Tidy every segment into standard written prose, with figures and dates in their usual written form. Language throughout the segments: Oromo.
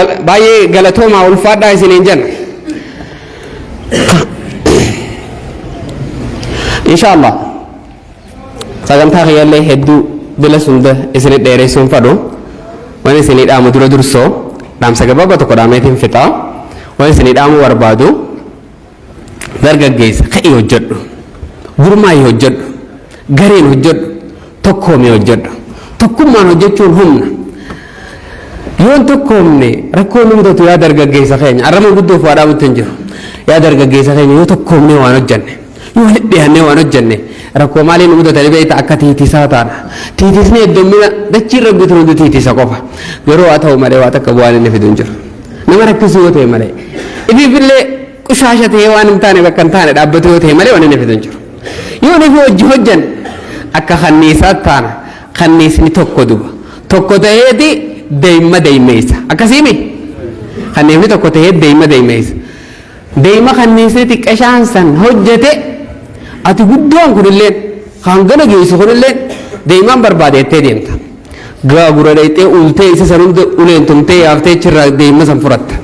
باي غلطوما والفادا سنين جن إن شاء الله sagantaa kiyallee hedduu bila sunda isin dheeressuun fadhu waan isin dhaamu dura dursoo dhaamsa gabaabaa tokko dhaameetiin fixaa waan isin dhaamu barbaadu dargaggeessa ka'ii hojjedhu gurmaa'ii hojjedhu gareen hojjedhu tokkoomee hojjedhu tokkummaan hojjechuun humna yoon tokkoomne rakkoo nu mudatu yaa dargaggeessa keenya arrama guddoof waa dhaamutti hin jiru yaa dargaggeessa keenya yoo tokkoomne waan hojjenne yoo dhiyaannee waan hojjenne rakkoo maaliin nu mudatan beekta akka tiitisaa taana tiitisni heddummina dachiirra guutuu hundi tiitisa qofa garuu haa ta'u malee waa takka bu'aan inni fidu hin jiru nama rakkisuu yoo ta'e malee ifiifillee qushaasha ta'ee waan hin taane bakka hin taane dhaabbatu yoo ta'e malee waan inni fidu hin jiru yoo nufi hojii hojjan akka kanniisaa taana kanniisni tokko duba tokko ta'eeti deemma deemeessa akkasiimi kanniisni tokko ta'ee deemma deemeessa deemma kanniisni xiqqashaan san hojjete ati guddoon kunilleen hangana geessu kunilleen deemaan barbaadeettee deemta gaagura dheexee ultee isa san hunda uleen tumtee yaaftee achirraa deema san furatta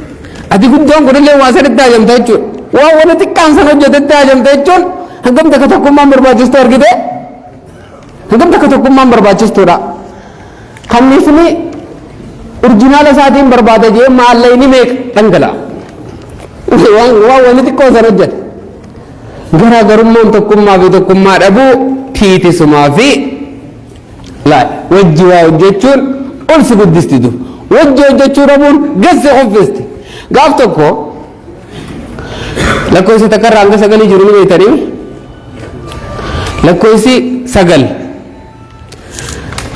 ati guddoon kunilleen waa sanitti haajamta jechuudha waa wani xiqqaan san hojjetetti haajamta jechuun hangam takka tokkummaan barbaachistu argite hangam takka tokkummaan barbaachistuudha kanniisni urjinaala isaatiin barbaada jee maallayni meeqa dhangala'a waan wani xiqqoo san hojjete garaagarummaan tokkummaa fi tokkummaa dhabuu tiitisumaa fi wajji waa hojjechuun ol si guddistitu wajji hojjechuu dhabuun gassi qoffisti gaaf tokko lakkoofsa takka irraa hanga sagalii jiru ni beektanii lakkoofsi sagal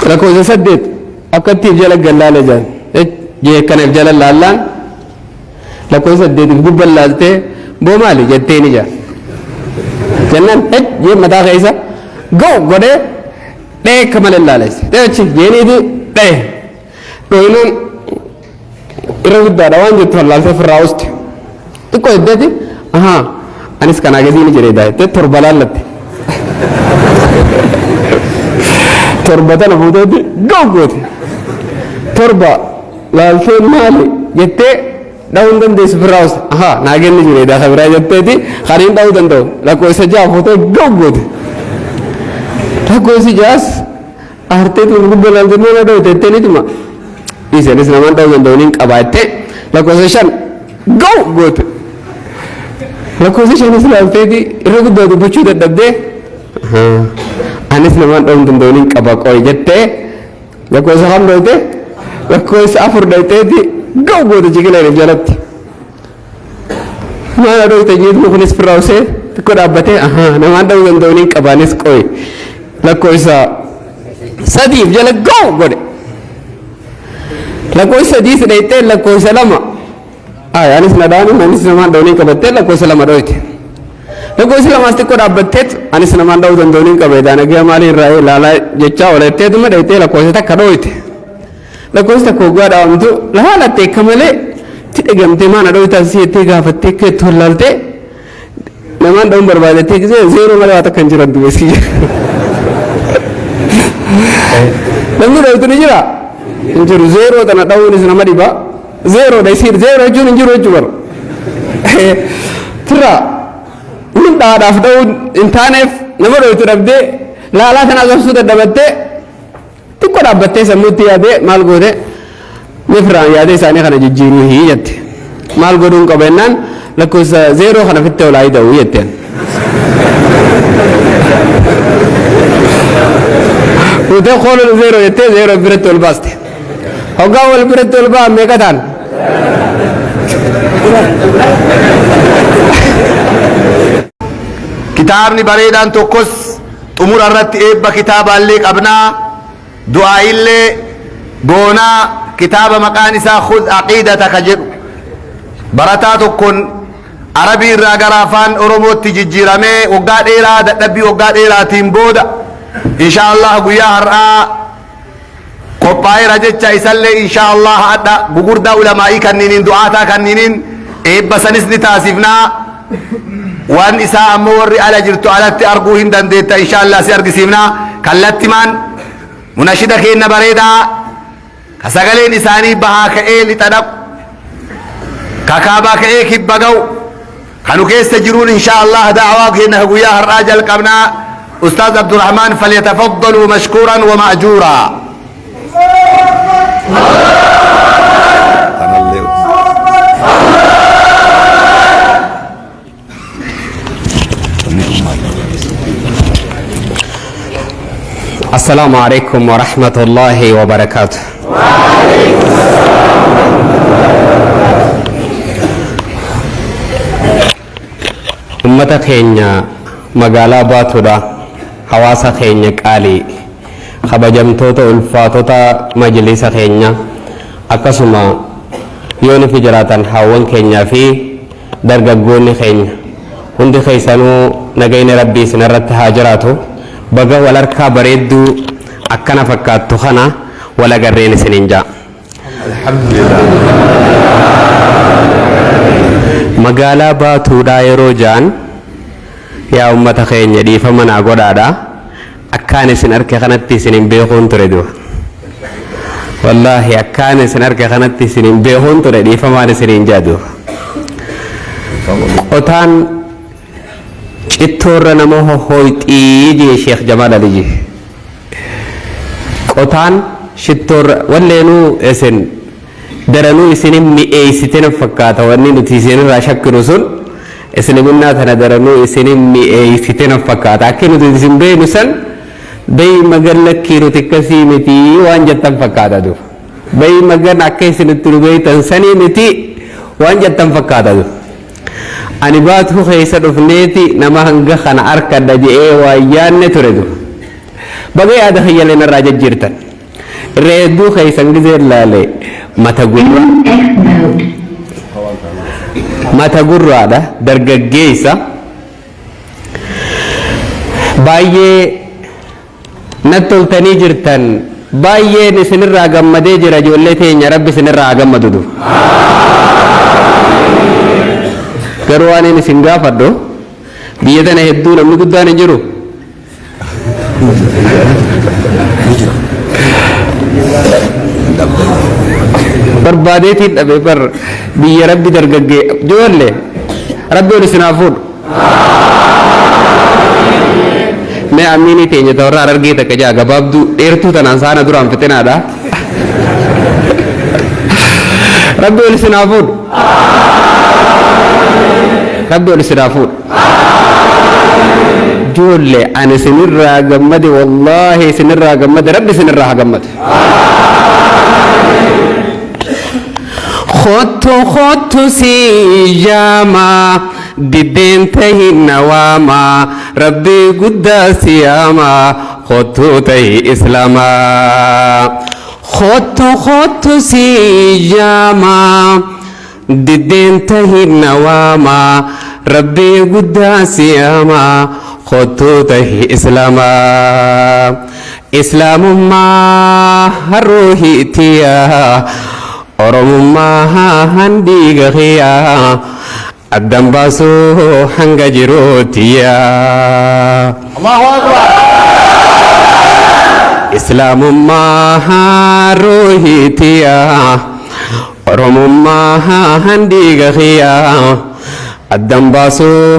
lakkoofsa saddeet akkattiif jala gallaale jaan jee kanaaf jala laallaan lakkoofsa saddeetiif gubban laaltee boo maali jettee ni jaan jannan je mataa keessa go godhe dhee kamala laalesse dheechi jeeniiti dhee dhoynuun irra guddaadha waan jettu laaltee firraa uste xiqqoo heddeeti ahaa anis kanaa gadii ni jedhee daa'ette torba laallatte torba tana fuuteetti go goote torba laaltee maali jettee dhawuun dandeessu firraa uste ahaa naa kenni jedhee daa kabiraa jetteeti kaniin dhawuu danda'u lakkoofsa ja'a fuutee go goote lakkoofsi ja'as aarteetu gubba laaltee nama dhawute jetteeniituma isaanis namaan dhawuu danda'uuniin qabaatte lakkoofsa shan go goote lakkoofsa shanis laalteeti irra guddaa dubbachuu dadhabdee anis namaan dhawuu danda'uuniin qaba qoy jettee lakkoofsa kam dhawute lakkoofsa afur dhawteeti go goote jigileen jalatti maana dhawute jiituma kunis firraa usee xiqqoo dhaabbatee namaan dhawuu danda'uuniin qabaanis qoy lakkoofsa sadiif jala go godhe lakkoofsa sadiis dhayxee lakkoofsa lama anis nadhaanu anis namaan dhawuuniin qabattee lakkoofsa lama dhawite lakkoofsa lamaas xiqqoo dhaabbatteet anis namaan dhawuu danda'uuniin qabe daanagaa maaliin raa'ee laalaa jechaa oletteetuma dhayxee lakkoofsa takka dhawite lakkoofsa takka hoggaa dhaawamtu laalattee akka malee ti dhagamtee maana dhawutaan si jettee gaafattee keetti hollaaltee namaan dhawuun barbaadettee gisee zeeroo malee waa takka hin jiran dubeessii namni dhawutu ni jira hin jiru zeeroo tana dhawuunis nama dhiba zeeroo dha isiir zeeroo jechuun hin jiru jechuu bara firraa nun dhaadhaaf dhawuun hin taaneef nama dhawutu dhabdee laalaa tana qabsuu dadhabattee xiqqoo dhaabbattee sammuutti yaadee maal goote mifraan yaadee isaanii kana jijjiiruu hii jette maal godhuun qabennaan lakkoofsa zeeroo kana fittee olaa hidha'uu jetteen utee qoolol zeeroo jettee zeeroo biratti ol baaste hoggaa wal biratti ol ba'an meeqa ta'an kitaabni bareedaan tokkos xumura irratti eebba kitaaballee qabnaa du'aa illee goonaa kitaaba maqaan isaa khudh aqiidataka jedhu barataa tokkoon arabii irraa gara afaan oromootti jijjiiramee waggaa dheeraa dadhabbii waggaa dheeraatiin booda inshaallah guyyaa har'aa qophaa'eera jecha isallee inshaallah hadha gugurdaa ulamaa'ii kanniiniin du'aataa kanniiniin eebba sanis ni taasifnaa waan isaa ammoo warri ala jirtu alatti arguu hin dandeetta inshaallah si argisiifnaa kallattimaan munashida keenna bareedaa ka sagaleen isaanii bahaa ka'ee lixa dhaqu ككابا كيك بقو كانوا كيستجرون إن شاء الله دعواك إنه وياه الراجل قبنا أستاذ عبد الرحمن فليتفضلوا مشكورا ومأجورا. السلام عليكم ورحمة الله وبركاته. أمتا خينيا مقالا باتودا حواسا خينيا قالي خبجمتوتا الفاتوتا مجلس خينيا أكسما يوني في جراتان حوان خينيا في درقاقوني خينيا هندي خيسانو نغين ربي سنرت هاجراتو بغا والاركا بريدو أكنا فكاتو خنا ولا قرين سننجا. الحمد لله. مقالا باتو دايرو جان يا أمة خينيا دي فمن أقول هذا أكاني سنركي خناتي سنين بيخون تردو والله أكاني سنركي خناتي سنين بيخون تردو فمان سنين جادو أتان اتور نموه هويت إيجي شيخ جمال علي أتان شتور ولينو اسن درنو اسنين مئيستين فكاتا واني نتيسين راشك رسول اسلمنا ثنا درنو اسنين مئيستين فكاتا أكينو تيسين بينو سن بي مگر لكيرو تكسي متي وانجتن فكاتا دو بي مگر ناكيسين التنبي تنساني متي وانجتن فكاتا دو أني باتو خيسا رفنيتي نما هنگا خانا أركا دجئي ويان نتردو بغي هذا خيالنا راجة جيرتن ريدو خيسا نجزير لالي mata gurraadha dargaggeessa baay'ee nattoltanii jirtan baay'een isinirraa gammadee jira ijoollee teenya rabbi isinirraa gammadudu garuu waan inni isin gaafadhu biyya tana hedduu namni guddaan hin jiru barbaadeetii dhabe bar biyya rabbi dargaggee joolle rabbi ol isin hafuudhu mee amiinii teenya ta'urraa argee takka jaa gabaabduu dheertuu tanaan saana duraan fixinaadha rabbi ol isin hafuudhu rabbi ol isin hafuudhu joolle ani isinirraa gammade wallaahi isinirraa gammade rabbi isinirraa haa gammade خطو سيجاما ددين تهي نواما ربي قد سياما خطو تهي إسلاما خطو سيجاما ددين تهي نواما ربي قد سياما خطو تهي إسلاما إسلام ما روحي تيا Oromummaa handiga khiyaa addan baasuu hanga jirootiyaa Allahu Akbar Islaamummaa ruuhiitiyaa Oromummaa handiga khiyaa addan baasuu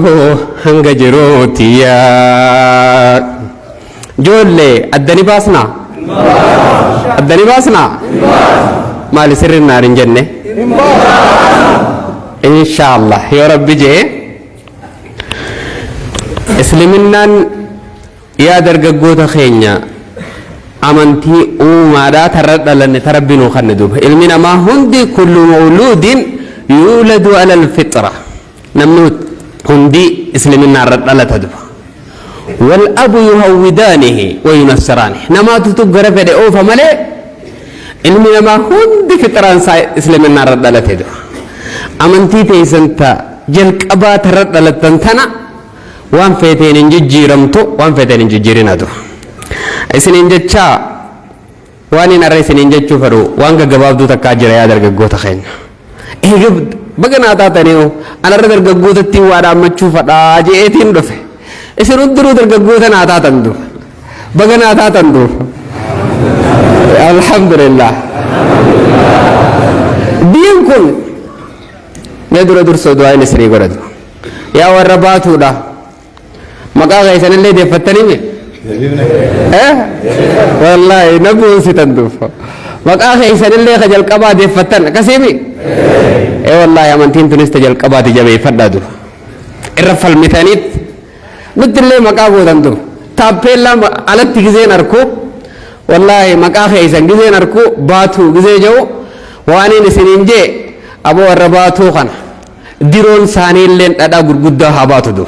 hanga jirootiyaa Joollee addani baasnaa addani baasnaa مالي سر النار جنة إن شاء الله يا رب جي إسلامنا يا درجة جوتا خينيا أمانتي وماذا ترد لأن تربينو خندوب علمنا ما هندي كل مولود يولد على الفطرة نمنوت هندي إسلامنا رد على تدوب والأب يهودانه وينصرانه نما تتقرأ في الأوفا ملئ ilmi namaa hundi fixraansaa islaminaa irra dhalate dha amantii teessanta jalqabaa irra dhalatan tana waan feeteen hin jijjiiramtu waan feeteen hin jijjiirinatu isiniin jecha waan hin arra isiniin jechuu fedhu waan gaggabaabduu takkaa jira yaa dargaggoota keenya eega baganaa taataniiru anarra dargaggootatti waa dhaammachuu fedhaa je'eetiin dhufe isin hundinuu dargaggoota naa taatan du baganaa taatan du الحمد لله دين كن ندر درس دعاء نسري قرد يا ورباتو دا مقاغ يسن اللي دي فتني مي والله نبو ستندوف مقاغ يسن اللي خجل قبا دي فتن كسيمي والله يا من تين تنستجل قبا دي جبي فدادو الرفع المثانيت مثل اللي مقاغو دندو تابيلا على التجزين أركو والله مقاغ يسن جزين أركو باتو جزي جو واني نسنين جي أبو الرباتو خنا diroon saanii illee dhadhaa gurguddaa haa baatu du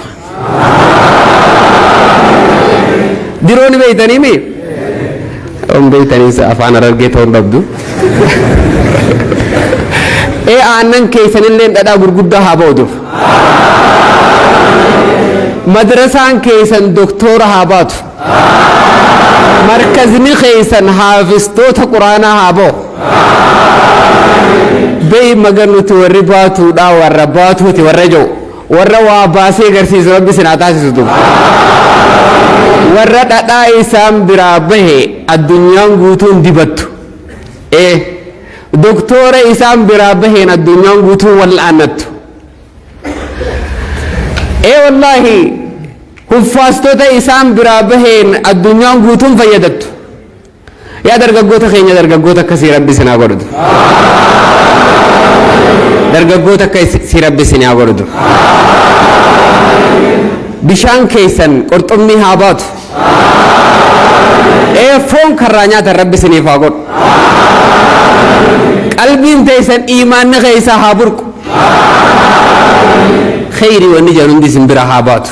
diroon beeytanii mi on beeytanii afaan arargee ta'uu dhabdu aannan keessan illee dhadhaa gurguddaa haa baatu madrasaan keessan doktora haa baatu markazni keessan haafistoota quraanaa haa bahu بي مغنوت ورباتو دا ورباتو تي ورجو وروا باسي غرسيس ربي سناتاسي سدو ورد دا إسام برابه الدنيا غوتون ديبتو دكتور إسام برابه الدنيا غوتون والعنت والله حفاظتو تا إسام برابه الدنيا غوتون فيدتو يا درجة غوتا خين يا درجة غوتا كسي ربي سنا غردو dargaggoota akka si rabbisin haa godhu bishaan keessan qurxummii haa baatu foon karraa nyaatan rabbisiniif haa godhu qalbiin teessan iimaanni keessaa haa burqu khayrii wanni jedhu hundi isin bira haa baatu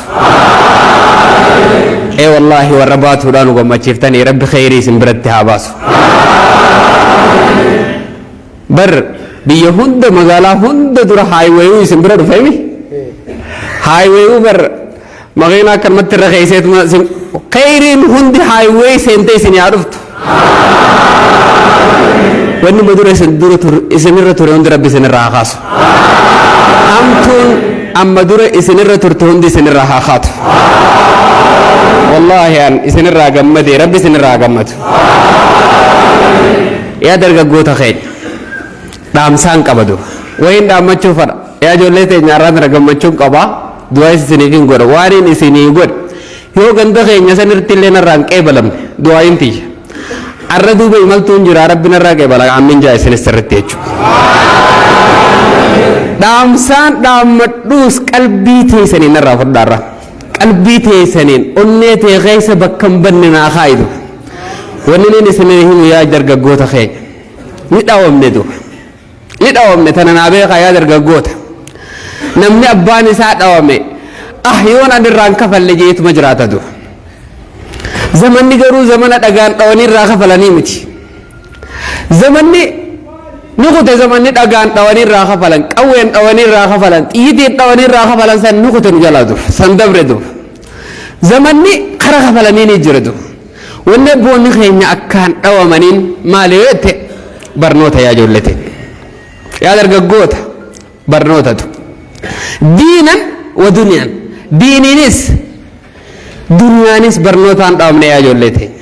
wallaahi warra baatuudhaan nu gammachiiftanii rabbi khayrii isin biratti haa baasu bar biyya hunda magaalaa hunda dura haayiweeyuu isin bira dhufeemi haayiweeyuu bar makiinaa akkanumatti irra keesseetuma khayriin hundi haayiweey seentee isin yaa dhuftu wanni madura isinirra ture hundi rabbi isinirra haa kaasu hamtuun amma dura isinirra turte hundi isinirra haa kaatu wallaahi an isinirraa gammade rabbi isinirraa gammadu yaa dargaggoota keenya dhaamsaan qabadu wayin dhaammachuu fadha yaa ijoollee teenya irraa tana gammachuun qabaa du'aa isiniifin godha waaniin isinii godha yoo ganda keenya sanirratti illee narraan qeebalamne du'aayin tiyya arra duuba imaltuun jira rabbi narraa qeebala ammin jaa isinis sirritti jechuudha dhaamsaan dhaammadhuus qalbii teessaniin narraa fudhaarra qalbii teessaniin onnee tee keessa bakka hin banne naa kaayidu wanni nin isinii himu yaa dargaggoota keenya ni dhaawamne duuba ni dhawamne tana naa beekaa yaa dargaggoota namni abbaan isaa dhawame yoon an irraan kafalle jeetuma jiraata du zamanni garuu zamana dhagaan dhawanii irraa kafalanii miti zamanni ni kute zamanni dhagaan dhawanii irraa kafalan qawween dhawanii irraa kafalan xiyyitiin dhawanii irraa kafalan san ni kute nu jalaa du san dabre du zamanni kara kafalanii ni jira du wanni abboonni keenya akkaan dhawamaniin maali yoo jette barnoota yaa ijoollete yaa dargaggoota barnootatu diinan wa duniyaan diiniinis duniyaanis barnootaan dhaabne yaa ijoollee teenya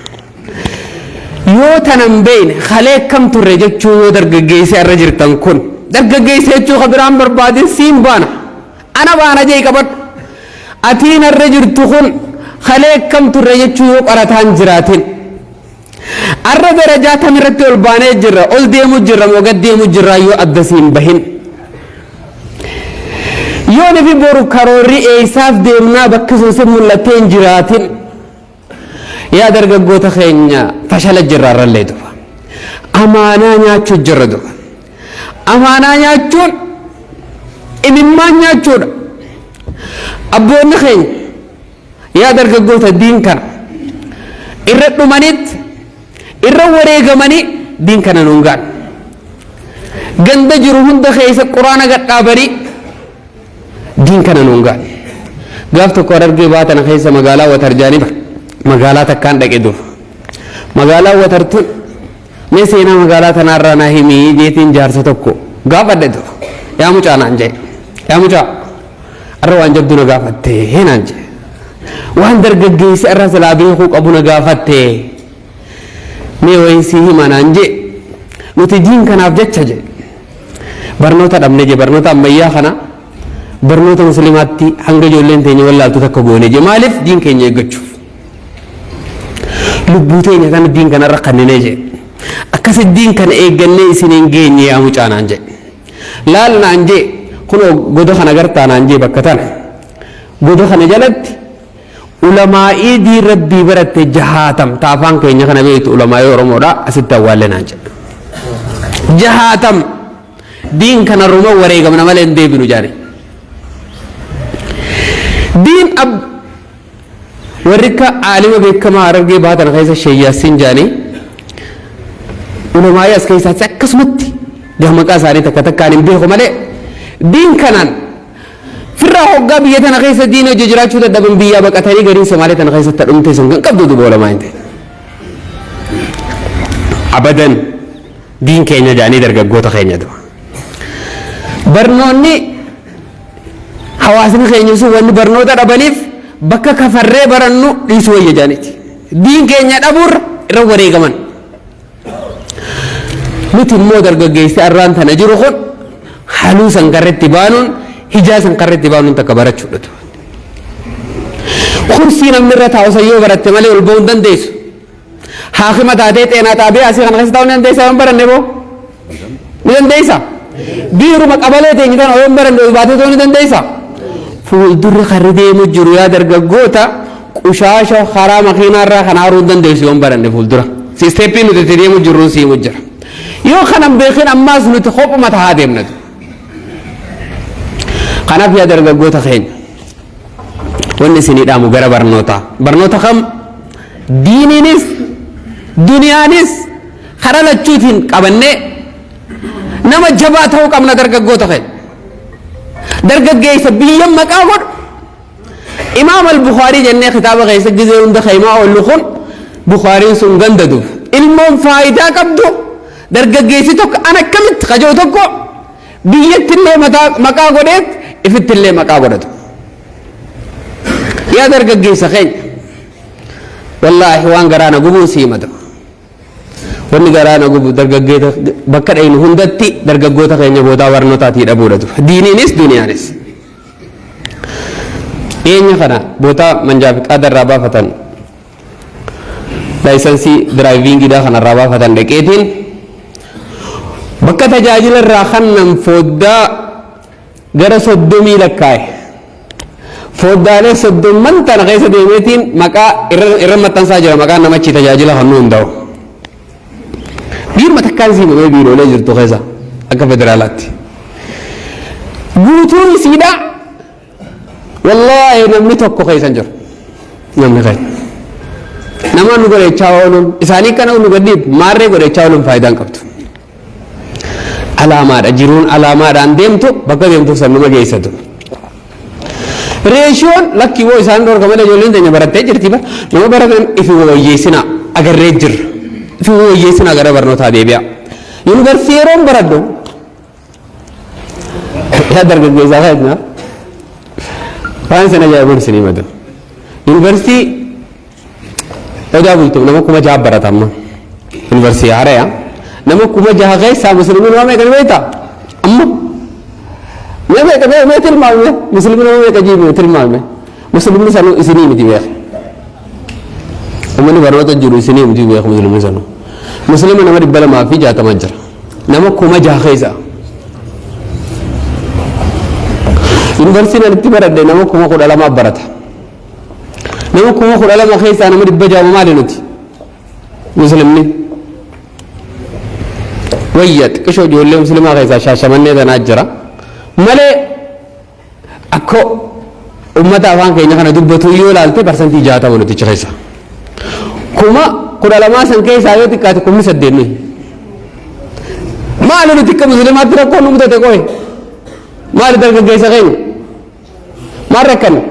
yoo tanan beeyne kalee kam turre jechuu yoo dargaggeessee irra jirtan kun dargaggeessee jechuu kabiraan barbaadin siin baana ana baana jee qabadhu atiin irra jirtu kun kalee kam turre jechuu yoo qarataan jiraatin arra darajaa tamirratti ol baanee jirra ol deemu jirra moo gad deemu jirra yoo addasiin bahin yoo nifi boru karoorri eessaaf deemnaa bakki sun si mul'attee hin jiraatin yaa dargaggoota keenya fashala jirra arrallee duba amaanaa nyaachuu jirra duba amaanaa nyaachuun imimmaan nyaachuudha abboonni keenya yaa dargaggoota diin kana irra dhumanitti irra wareegamanii diin kana nuun gaan ganda jiru hunda keessa quraana gadhaabanii diin kana nuun gaan gaaf tokko argee baatana keessa magaalaa watarjaanii magaalaa takkaan dhaqe dur magaalaa watartuun mee seenaa magaalaa tanaarraa naa himii jeetiin jaarsa tokko gaafadhe dur yaa mucaa naan jee yaa mucaa arra waan jabdu na gaafatte naan jee waan dargaggeessi arra silaa beekuu qabu na gaafatte mee wayisii hima naan jee nuti diin kanaaf jecha jee barnoota dhabne je barnoota ammayyaa kana barnoota muslimaatti hanga ijoolleen teenya wallaaltu takka goone je maaliif diin keenya eeggachuuf lubbuu teenya kana diin kanarra kannine je akkasi diin kana eeggannee isiniin geenye yaa mucaanaan je laal naan je kun godo kana gartaa naan je bakka tana godo kana jalatti ulamaa'ii diin rabbii baratte jahaatam taafaan keenya kana beektu ulamaa'ii oromoodha asitti awwaalle naan je jahaatam diin kana ruma wareegamna malee hin deebinu jaani diin warrika aalima beekamaa Harargee baatan keessa sheeyyaasiin jaani ulamaa'ii as keessaatti akkasumatti maqaa isaanii takka takkaan hin beeku malee diin kanaan firraa hoggaa biyya tana keessa diin hojii jiraachuu dadhaban biyyaa baqatanii gariin Somaalee tana keessatti dhumte sun kan qabdu duba ulamaa hin ta'e abadan diin keenya jaanii dargaggoota keenya du'a barnoonni hawaasni keenya sun wanni barnoota dhabaniif bakka kafarree barannu dhiisuu wayya jaaniiti diin keenya dhabuurra irra wareegaman nuti immoo dargaggeessi arraan tana jiru kun haluu sankarretti baanuun hijaa sankarretti baanuun takka barachuudha kursii namni irra taa'u sayyoo baratte malee ol ba'uu hin dandeessu haakima taatee xeenaa xaabii asii kana keessa taa'uu ni dandeessaa yoo baranne boo ni dandeessa biiruma qabalee teenya kana yoo baranne baatee ta'uu ni dandeessa fuuldurri karri deemu jiru yaa dargaggoota qushaasha karaa makiinaarraa kan haaruu hin dandeessu yoo baranne fuuldura sisteeppiin nuti itti deemu jirru siimu jira yoo kanan beekin ammaas nuti kophuma tahaa deemnatu kanaaf yaa dargaggoota keenya wanni isinii dhaamu gara barnoota kam diiniinis duniyaanis karaa lachuutiin qabannee nama jabaa ta'uu qabna dargaggoota keenya dargaggeessa biyya maqaa godhu imaam al-Bukhaarii jennee kitaaba keessa gizee hunda kaymaa oollu kun Bukhaariin sun gandaduuf ilmoon faayidaa qabdu dargaggeessi tokko an akkamitti kajoo tokko biyyattillee maqaa godheet ifittillee maqaa godhatu yaa dargaggeessa keenya wallaahi waan garaana gubuu siimata wanni garaana gubu dargaggeeta bakka dhaynu hundatti dargaggoota keenya boodaa barnootaatii dhabuudhatu diiniinis duniyaanis dhiyeenya kana bootaa manjaa fi qaadarraa baafatan laayisansii diraayiviingiidhaa kanarraa baafatan dhaqeetiin bakka tajaajila irraa kannan foddaa gara 30 lakkaa'e foddaalee 30 tana keessa deemeetiin maqaa irra maxxansaa jira maqaan namachi tajaajila kannuu hunda'u biiruma takkaan siimamee biiroolee jirtu keessa akka federaalaatti guutuun isiidha wallaahi namni tokko keessan jiru namni keessa nama nu godhechaa ooluun isaanii kana nu gadhiib maarree godhechaa ooluun faayidaan qabdu alaamaadha jiruun alaamaadhaan deemtu bakka deemtuuf sannuma geessatu reeshoon lakkii boo isaan dorga malee ijoolleen teenya barattee jirti bara nama baratan ifi wayyeessina agarree jirra ifi wayyeessina gara barnootaa deebi'a yuunivarsiitii yeroon baradhu yaa dargaggeessaa keenya waan sana ajaa'ibuun isinii madu yuunivarsiitii odaa bultuuf nama 6,000 baratamma yuunivarsiitii Hareeyaa nama 6,000 keessaa musliimiin waa meeqa ni beektaa amma mee tilmaame musliimiin waa meeqa jiibee tilmaame musliimiin sanuu isinii miti beeka uummanni barnoota jiru isinii miti beeka musliimiin sanuu musliimiin nama 260 jira nama 6,000 keessaa yuunivarsiitiin itti baradhe nama 12,000 barata nama 12,000 keessaa nama 600 maali nuti musliimni wayya xiqqishoo ijoollee musliimaa keessaa shaashamannee tanaa jira malee akka ummata afaan keenya kana dubbatu yoo ilaalte parsantii 60 nuticha keessa 12,000 san keessaa yoo xiqqaate 8,000 nuyi maali nuti akka musliimaatti rakkoon nu mutate qoye maali dargaggeessa keenya maal rakkanne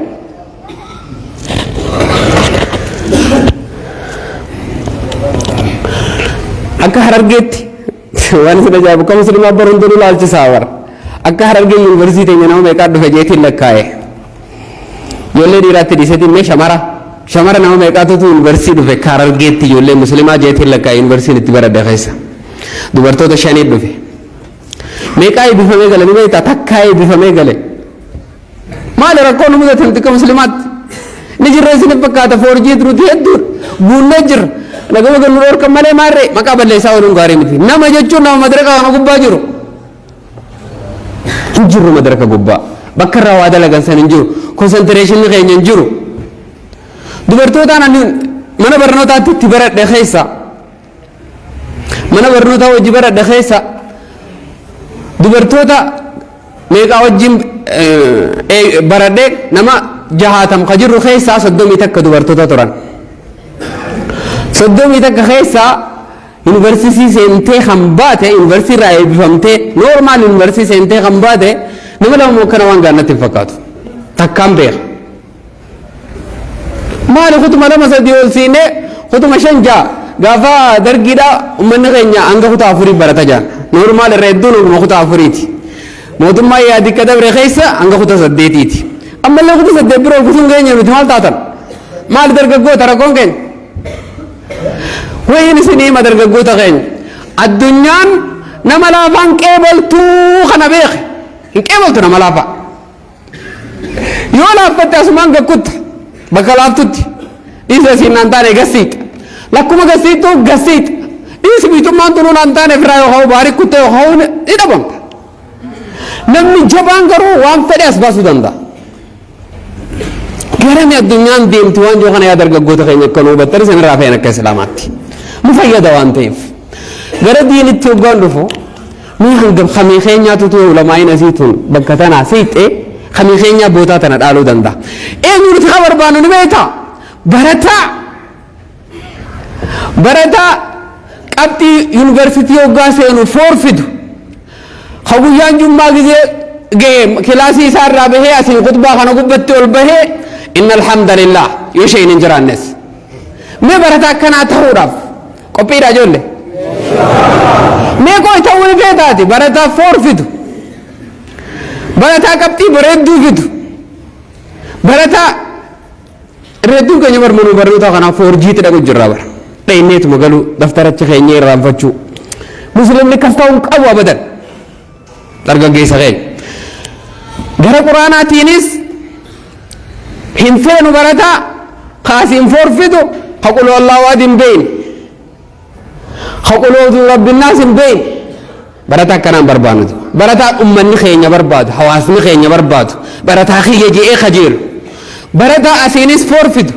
akka Harargeetti waan isin ajaa'ibu akka musliimaa baruun tolu laalchisaa bara akka Harargee yuunivarsiitii teenya nama meeqaa dhufe jeetiin lakkaa'e ijoollee dhiiraatti dhiisetiin mee shamara nama meeqaatutu yuunivarsiitii dhufe akka Harargeetti ijoollee musliimaa jeetiin lakkaa'e yuunivarsiitiin itti baradhe keessa dubartoota 5 dhufe meeqaa eebbifamee gale ni beektaa takkaa eebbifamee gale maali rakkoon mudate tika muslimaatti ni jirra isin fakkaata foorjii turuti hedduudha guunnee jirra nagama gannu dhorkan malee maarree maqaa balleessaa ooluun gaarii miti nama jechuun nama madaraka kana gubbaa jiru hin jirru madaraka gubbaa bakka irraa waa dalagan san hin jiru konsantireeshinni keenya hin jiru dubartootaan ani mana barnootaatti itti baradhe keessa mana barnootaa hojii baradhe keessa dubartoota meeqaa wajjin baradhe nama 60 ka jirru keessa 30 takka dubartoota turan 30 takka keessa universitii seentee kan baate universitii irraa eebbifamtee normaal universitii seentee kan baate nama lama kana waan gaannatti hin fakkaatu takkaan beeka maali kutuma lama sadii ol siinee kutuma 5 gaafa dargiidha ummanni keenya hanga kutaa 4 barata jaan normaal irra hedduun uguma kutaa 4ti mootummaa yaadii ka dabre keessa hanga kutaa 8ti ammallee kutaa 8 biroo kutuun keenya nuti maal taatan maali dargaggoota rakkoon keenya wayin isinii madargaggoota keenya addunyaan nama laafaan qeebaltuu kana beeke hin qeebaltu nama laafaa yoo laaffatte asumaan gakkutta bakka laaftutti dhiisa isiin naan taane gassiixa lakkuma gassiixtuu gassiixa dhiisi biitummaan tunuu naan taane firaa yoo ha'u baarii kuttee yoo ha'u ni dhabamta namni jabaan garuu waan fedhe as baasuu danda'a garami addunyaan deemti waan joo kana yaa dargaggoota keenya akka nu hubattan isin irraa fe'an akka islaamaatti nu fayyada waan ta'eef gara diinitti hoggaan dhufu ni hangam kamii keenyaatu ta'e ulamaa'iin asiituun bakka tanaa siixee kamii keenyaa bootaa tana dhaaluu danda'a eenyu nuti ka barbaannu ni beektaa barataa qabxii yuunivarsiitii hoggaa seenu foorfidu ka guyyaan jummaa gisee ga'e kilaasii isaa irraa bahee asiin khutbaa kana gubbatti ol bahee inna alhamdulillah yoo isheen hin jiraannes mee barataa akkanaa ta'uudhaaf qophiidha ijoollee mee koo ta'uu ni feetaati barataa foorfidu barataa qabxii bareedduu fidu barataa reedduu keenya barmanuu barnoota kanaa foorjiitti dhaqu jirraa bara dhayneetuma galuu daftarachi keenya irraanfachuu muslimni kas ta'uu qabu abadan dargaggeessa keenya gara quraanaatiinis hin feenu barataa kaasiin foorfidu haquluu allahu adin beeyne haquluu rabbinnaas hin beeyne barataa akkanaan barbaanutu barataa ummanni keenya barbaadu hawaasni keenya barbaadu barataa kiyya je'ee kajeelu barataa asiinis foorfidu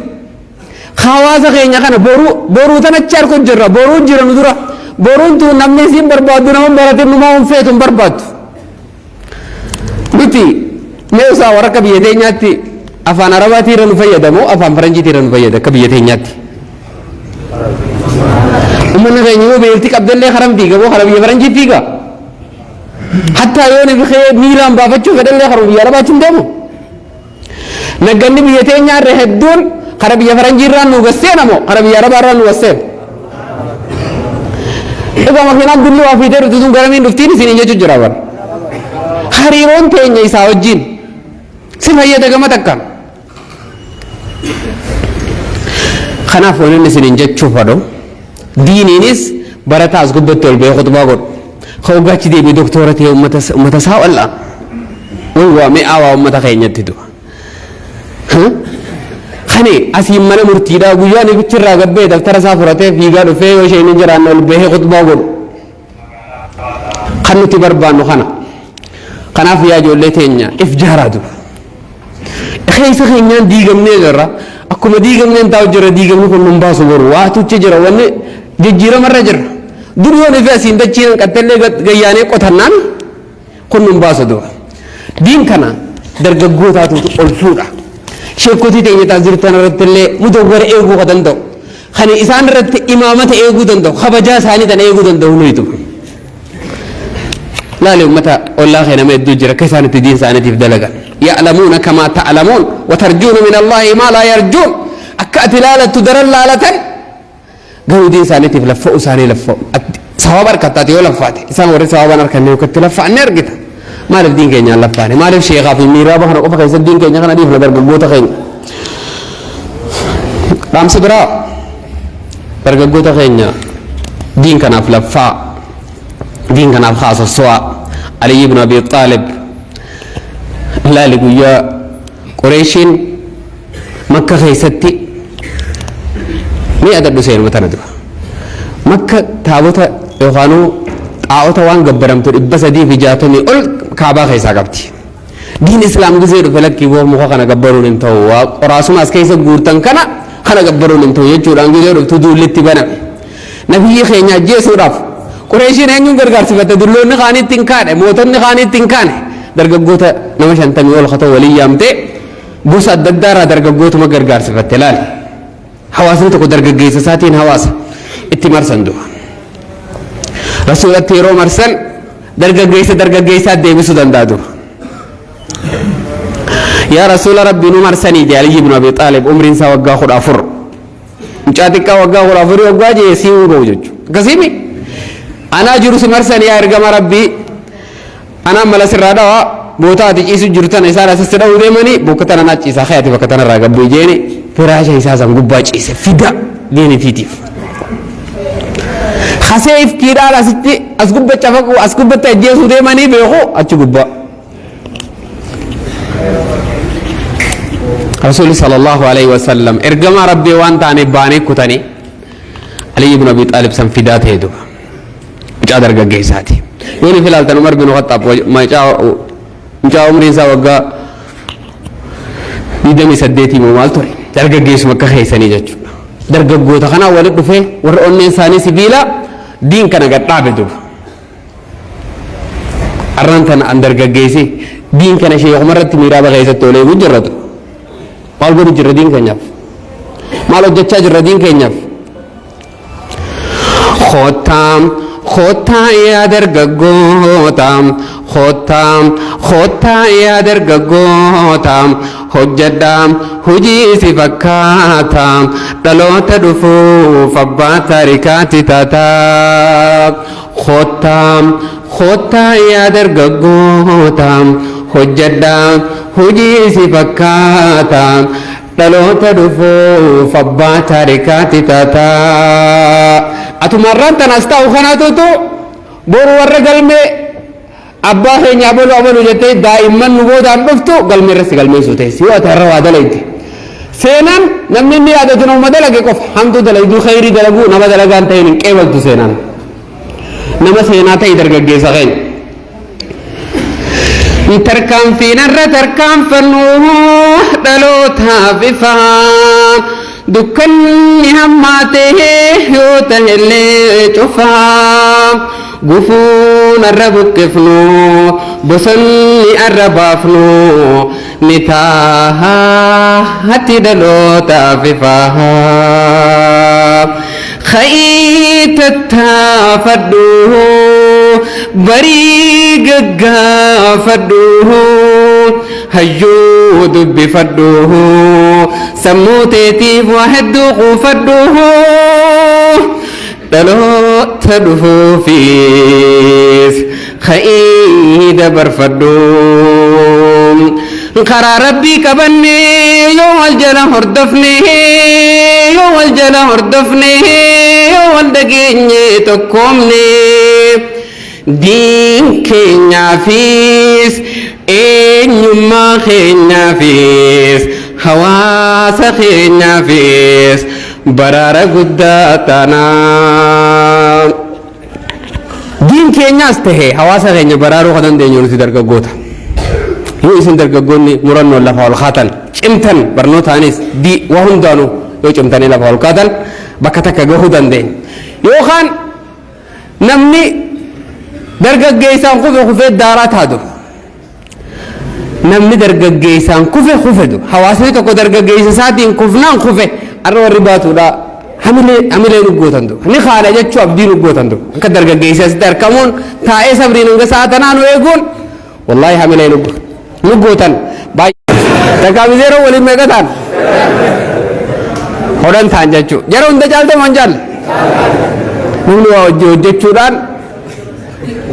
hawaasa keenya kana boruu tanachi harku jirra boruu jira nu dura boruun tu namni isiin barbaadu nama baratin numaa hin feetu hin barbaadu nuti mee usaa warra biyya teenyaatti afaan arabaatii irra nu fayyadamu afaan faranjiitii irra nu fayyada akka biyya teenyaatti ummanni keenya yoo beelti qabdallee karam fiiga boo kara biyya faranjii fiiga hattaa yoo ni bikee miilaan baafachuu fedhallee karu biyya arabaatiin deemu nagganni biyya teenyaa irra hedduun kara biyya faranjii irraan nu gasseenamo kara biyya arabaa irraan nu gasseen egaa makiinaan dulli waa fiitee dhuftu sun garamiin dhuftiin isin jechuu jira bara hariiroon teenya isaa wajjin si fayyada gama takkaan kanaaf wanni isin jechuuf fadho diiniinis barataas gubbatti ol ba'ee khutbaa godhu hoggachi deebii doktora ta'e ummata isaa wal'aan way waa mi'aa waa ummata keenyatti du'a kani asiin mana murtiidhaa guyyaa nibichirraa gabbee daftara isaa furatee fiigaa dhufee yoo isheen hin jiraanne ol ba'ee khutbaa godhu kan nuti barbaannu kana kanaaf yaa ijoollee teenya if jaaraatu keessa keenyaan diigamnee jirra akkuma diigamneen taa'u jira diigamni kun nun baasu boru waa tuchi jira wanni jijjiiramarra jira dur yoo nufi asiin dachiin qattallee gayyaanee qotannaan kun nun baasu dura diin kana dargaggootaatu ol fuudha sheekotii teenya taas jirtan irratti illee mudawwara eeguu ka danda'u kan isaan irratti imaamata eeguu danda'u kabajaa isaanii tan eeguu danda'u nuyitu laali ummata ollaa kee nama hedduu jira akka isaanitti diin isaaniitiif dalagan ya'lamuuna kamaa ta'lamuun watarjuuna min allaahi maa laa yarjuun akka ati laalattu daran laalatan garuu diin isaaniitiif laffa'u isaanii laffa'u sababa harkattaati yoo laffaate isaan warri sababan harkanne yookatti laffa'anne argita maaliif diin keenyaan laffaane maaliif sheekaa fi miiraaba kana qofa keessatti diin keenya kana dhiifna dargaggoota keenya dhaamsi biraa dargaggoota keenya diin kanaaf laffaa diin kanaaf haasosso'a علي بن أبي طالب لا لقيا قريش مكة خيستي مئة دسين متندو مكة تابوتا يوخانو طاعوتا وان قبرمتو إبسا دي في جاتني أول كعبا خيسا قبتي دين إسلام جزير فلك كيبو مخا خنا قبرون انتو وراسو ماس كيسا قورتن كنا خنا قبرون انتو يجور عن جزير تدول لتبانا نبي خينا جيسو راف قريشين هنجون قرقار سفتا دلون نخاني تنكان موتن نخاني تنكان درقا قوتا نمشان تمي والخطو ولي يامتي بوسا الددارة درقا قوتا ما قرقار سفتا لال حواسن تقو درقا قيسا ساتين حواس اتمار سندو رسول التيرو مرسل درقا قيسا ديبسو دندادو يا رسول ربي نمرسني دي علي بن أبي طالب عمرين سا وقا خد أفر مشاتك وقا خد أفر وقا جي يسيو روجج قسيمي أنا جروس مرسني يا رقم ربي أنا ملا سرادا موتا تجيسو جرتان إسارة سسدا وديماني بوكتنا ناتشيسا خياتي بكتنا راقب بيجيني فراشا إساسا مقباج إسا فدا ديني فيتيف خسيف كيرا لستي أسقبت شفاكو أسقبت تجيسو ديماني بيخو أتشو قبا رسول صلى الله عليه وسلم ارجما ربي وانت عن باني كتاني علي بن ابي طالب سن فدات هيدو جا درجه جيساتي يوني في الالتن عمر بن الخطاب ما جا عمر انسا وقا يدمي سديتي مال توري درجه جيس مكه خيسني جچو درجه غوتا خنا ولد دفه ور اون انساني سبيلا دين كان غطابدو ارنتنا ان درجه جيسي دين كان شيخ عمر تميرا بغيزتو لي وجرتو maal godhu jirra diin keenyaaf maal hojjechaa jirra diin keenyaaf khottaa yaa dargaggoota khottaa yaa dargaggoota hojjedhaa hojii si fakkaata dhaloota dhufuuf abbaa taarikaati taataa khottaa yaa dargaggoota hojjedhaa hojii si fakkaata dhaloota dhufuuf abbaa taarikaati taataa atumarraan tanas ta'u kanatutu boru warra galmee abbaa keenya abalu jettee daa'imman nu boodaan dhuftu galmee irratti galmeessuu ta'e si yoo atarra waa dalayte seenaan namni inni yaadatu nama dalage qofa hamtuu dalayduu khayrii dalaguu nama dalagaan ta'een hin qeebaltu seenaan nama seenaa ta'e dargaggeessa keenya تركان في نرى تركان فنوه دلوتها ففا دكني هماته يوته اللي شفا قفون الربك فنو بسني الربافنو نتاها هتي دلوتها ففا خيت التافدوه بريق قافدوه هجو دب فدوه سموتيتيف واحد قفدوه دلو تدفو فيس خيد برفدوه قرار ربي كبني يوم الجنة هردفني يوم الجنة هردفني يوم الدقيني تقومني دين كينيا فيس إنما كينيا فيس حواس كينيا فيس برار قداتنا دين كينيا استهي حواس كينيا برارو خدن دين يونسي درقا قوتا يو اسم درقا قوني مرنو لفا والخاتل امتن برنو تانيس دي وهم دانو يو امتني لفا والخاتل بكتك قهودن دين يو خان نمني dargaggeessaan kufe kufee daaraat haadu namni dargaggeessaan kufe kufedu hawaasni tokko dargaggeessa isaatiin kufnaan kufe arra warri baatuudha hamilee nuggootan du ni haala jechuu abdii nuggootan du akka dargaggeessa asitti argamuun taa'ee sabriin hanga sa'aatanaa nu eeguun wallaahi hamilee nuggootan baay'ee takkaamiseeroo waliin meeqataan hodhan ta'an jechuu jara hunda caaltee maan jaalle namni waa hojjechuudhaan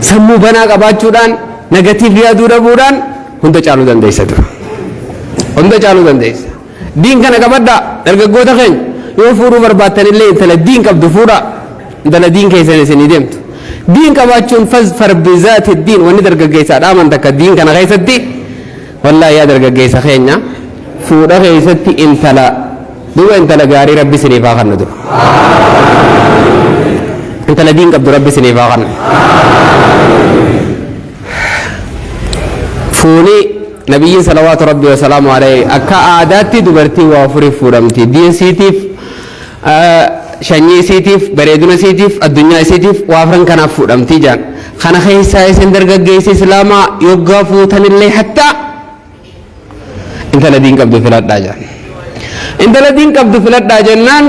sammuu banaa qabaachuudhaan negatiif yaaduu dhabuudhaan hunda caaluu dandeessa dura hunda caaluu dandeessa diin kana qabadhaa dargaggoota keenya yoo fuudhuu barbaaddan illee intala diin qabdu fuudhaa intala diin keessan isinii deemtu دين كباتشون فاظفر بذات الدين وندرج جيسا دامن تك الدين كان غيستي والله يا درج جيسا خينا فودا غيستي انت لا دو انت لا غاري ربي سنيفا خندو انت لا دين قبض ربي سنيفا خن فوني نبي صلوات ربي وسلامه عليه اكا عاداتي دبرتي وافري فورمتي دين سيتيف شني سيتيف بريدنا سيتيف الدنيا سيتيف وافرن كان فورمتي جان خنا خيسا سندرغ جيس اسلاما يوغافو تنلي حتى انت الذين قبض فلات داجان انت الذين قبض فلات داجنان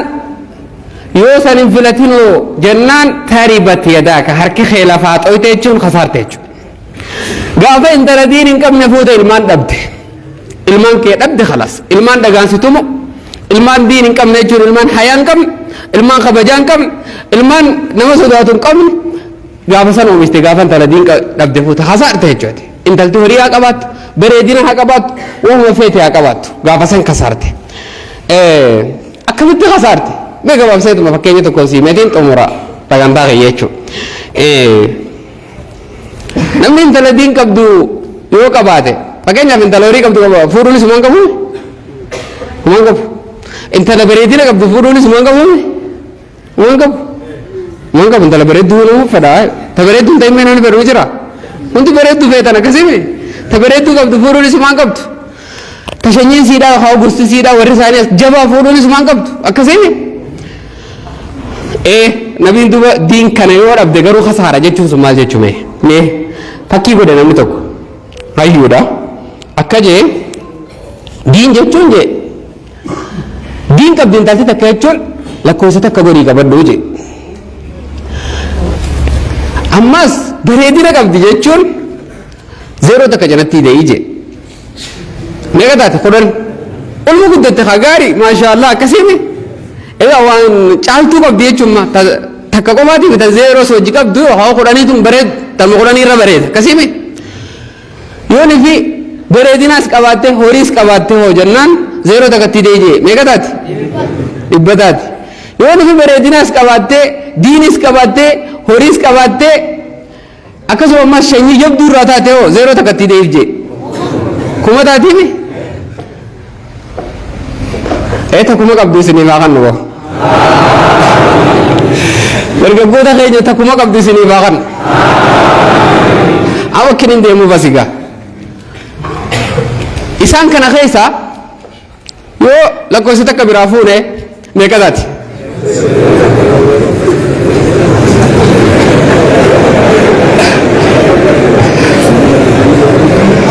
يوسن فلاتينو جنان تاريبت يداك حركي خلافات او تيجون خسارتيجو غافا انت الذين قبض نفوت المان دبت المان كي دبت خلاص المان دغان ستمو المان دين قبض نجون المان حيان قبض المان خبجان قبض المان نمسوداتون قبض غافا سنو مستي غافا انت الذين قبض فوت خسارتيجو انت التوريا قبات بريدنا قبات وهو فيتي قبات غافا سن كسارتي اكمت خسارتي بيجا بابسيت ما فكيني تكونسي مدين تمورا تغندا غيچو نمن انت الذين قبضوا يو قباته فكيني من تلوري قبضوا فوروني سمان قبو مان قبو انت لبريدنا قبضوا فوروني سمان قبو مان قبو انت لبريدو نو فدا تبريدو تيمن ان بروجرا انت بريدو فيتنا كسيمي تبريدو قبضوا فوروني سمان قبض تشنين سيدا هاو غست سيدا ورساني جبا فوروني سمان قبض اكسيمي نبي دوبا دين كان يور أبدي كرو خسارة جتشو سمال جتشو مي فكي بده نمي توك هايودا أكجي دين جتشون جي دين كب دين تالتي تكيتشون لكوسة تكبري كبردو جي أماس بريدنا كب دي جتشون زيرو تكجنتي دي جي نيجا تاتي خدن أولو قدت خاغاري ما شاء الله كسيمي إذا وان چالتو قب ديه چما تكا قماتي بتا زيرو سوجي قب دو هاو قراني تم بريد تم قراني را بريد كسيمي يوني في بريديناس قباته هوريس قباته هو جنان زيرو تكتي ديجي ميقا تاتي إبتاتي يوني في بريديناس قباته دينيس قباته هوريس قباته أكسو أما شنجي جب دور راتاته هو زيرو تكتي ديجي كما تاتي مي إيه تكما قبدو سني باغن نبو Bergabung kayaknya tak kumak abdi sini bahkan. Awak kini demo basiga. Isan kana khaisa. Yo lako sita kabirafu ne mereka dati.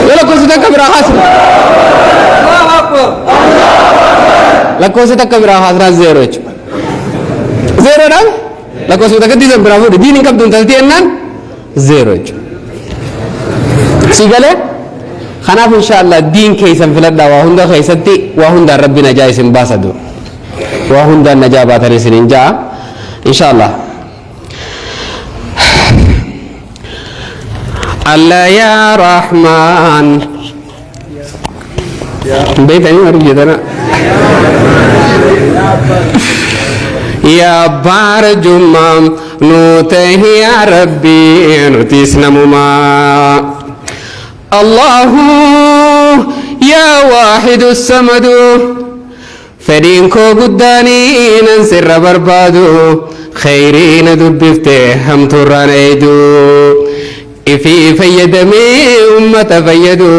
Yo lako sita kabirahas. Lako sita kabirahas zero. Zero dah? Laku sudah ketiga berapa? Di dini kap tuh tadi enan zero. Sigale? Karena insyaallah din kaisan filad dah wahunda kaisati wahunda Rabbi najai simbasadu. Wahunda najabat hari seninja. Insyaallah. Allah ya Rahman. Baik ini harus jadi na. يا بار جمام نوته يا ربي نتيسنا مما الله يا واحد الصمد فرينكو قداني ننسر بربادو خيرين دبفته هم ترانيدو إفي فيدمي أمة فيدو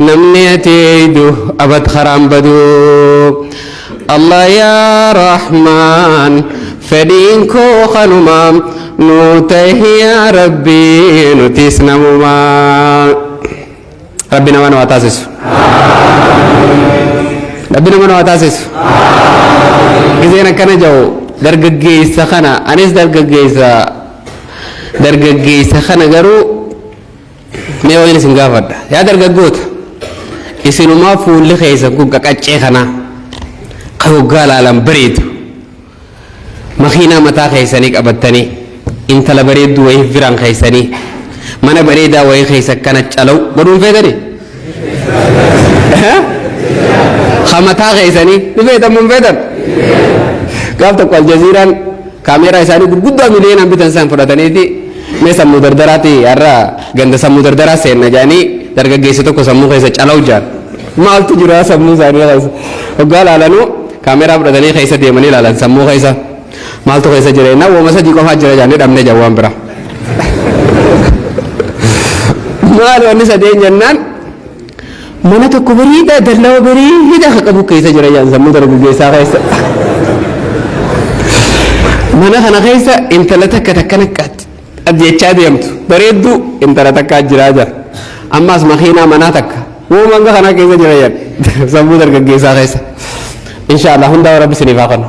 نمنيتيدو أبد خرام بدو الله يا رحمن فدينكو خنمام نوته يا ربي نتيسنا مما ربنا من واتاسس ربنا من واتاسس إذا كان جو درجة سخنة أنيس درجة سخنة جرو ميوين سنغافد يا درجة جوت يسينو ما فول لخيسا كوكا كاتشيخنا قوقال على بريد مخينا متى خيسانيك أبتني انت لبريد ويه فران خيساني من بريدا ويه خيسا كانت چلو بدون فيدني خمتا خيساني نفيدا من فيدن قابتك والجزيران كاميرا إساني قد مليون أمبتن سان فرطاني دي mee sammuu dardaraati har'a ganda sammuu dardaraa seenna jedhanii dargaggeessi tokko sammuu keessa calaa'u jaan maaltu jira sammuu isaanii keessa hoggaa ilaalanuu kaameeraa fudhatanii keessa deemanii ilaalan sammuu keessa maaltu keessa jira jennaan wooma sadii qofaa jira jaanii dhabnee jawwaan bira maal wanni sadeen jennaan mana tokko bariidha dallaa bariida qabu keessa jira jaan sammuu dargaggeessaa keessa mana kana keessa intala takka takka nakkaatti adjechaa deemtu bareedduu intala takka jiraa jira ammaas makiinaa manaa takka wooma hanga kana keessa jira jaan sammuu dargaggeessaa keessa inshallah hundaa rabbi siniif haa kennu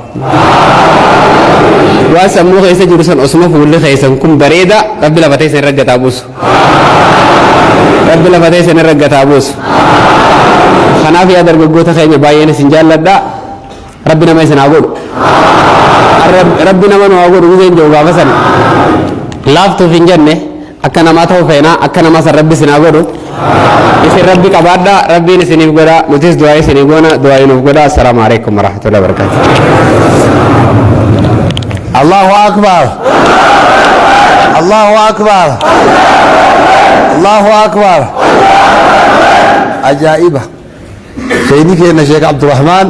waa sammuu keessa jiru san osuma fuulli keessan kun bareeda rabbi lafatee isin raggataa buusu rabbi lafatee isin raggataa buusu kanaaf yaa dargaggoota keenya baay'een isin jaalladha rabbi nama isin haa godhu rabbi nama nu haa godhu guseen jiru gaafa sana laaftuuf hin jenne akka namaa ta'u feenaa akka namaa san rabbi isin haa godhu isin rabbi qabaadha rabbiin isiniif godha nutis du'aa isinii goona du'aa inuuf godha assalaamu alaikum warahmatullahi wabarakatuh الله أكبر الله أكبر الله أكبر أجائبة سيدي كينا شيخ عبد الرحمن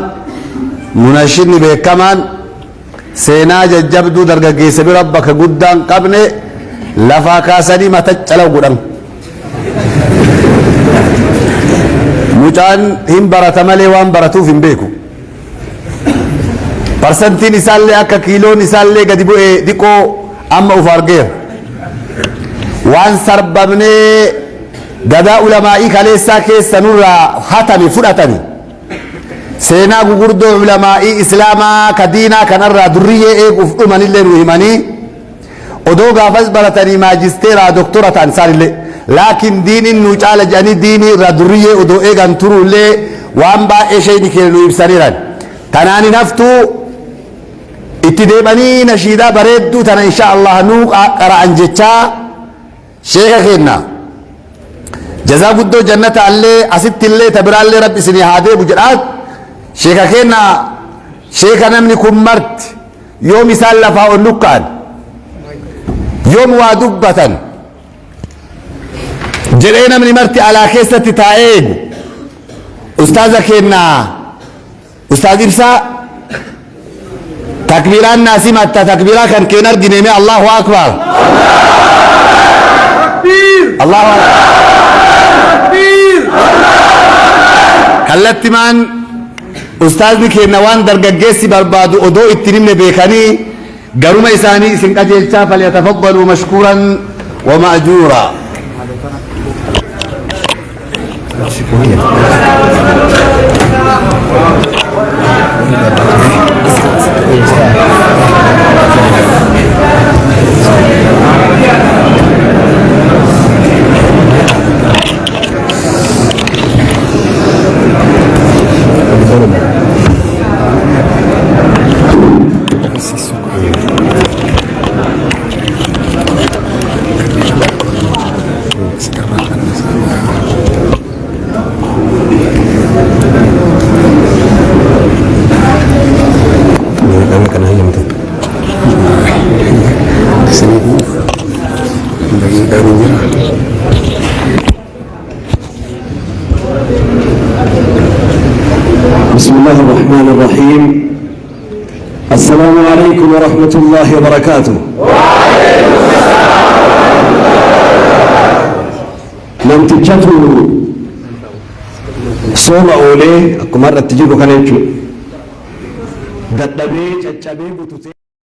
مناشدني بكمان سينا ججبدو درجة جيس بربك قدام قبل لفا كاسني ما تجلو قدام مجان هم برتمالي وان برتو في بيكو persentiin isaallee akka kiiloon isaallee gadi bu'ee diqoo amma uf argeera waan sarbamnee gadaa ulamaa'ii kaleessaa keessa nurraa hatame fudhatame seenaa gugurdoo ulamaa'ii islaamaa ka diinaa kanarraa durriyyee eeguuf dhumanillee nu himanii odoo gaafas baratanii maajisteeraa doktora ta'an isaanillee laakiin diiniin nu caala jedhanii diinii irraa durriyyee odoo eegan turullee waan baay'ee sheeyni keenya nu ibsaniiran tanaan hin haftuu itti deebanii nashiidaa bareedduu tana insha Allah nuu qara'an jechaa sheeka kenna jazaa guddoo jannata allee asitti illee tabiraallee rabbi isinii haa deebu jedhaat sheeka kenna sheeka namni kun marti yoom isaan lafaa ol lukkaan yoom waa dubbatan jedhee namni marti alaa keessatti taa'ee eegu ustaaza kenna ustaaz ibsaa تكبيران ناسي متى تكبيرا كان كينر جنيمي الله أكبر الله أكبر كلت من أستاذ بكير نوان درجة جيسي بربادو أدو اتنين بيكاني قروم إساني سنكاجي فليتفضلوا مشكورا ومأجورا بسم الله الرحمن الرحيم السلام عليكم ورحمة الله وبركاته وعليكم السلام لم تجتوا صوم أولي أكمرت تجيبوا كان يجوا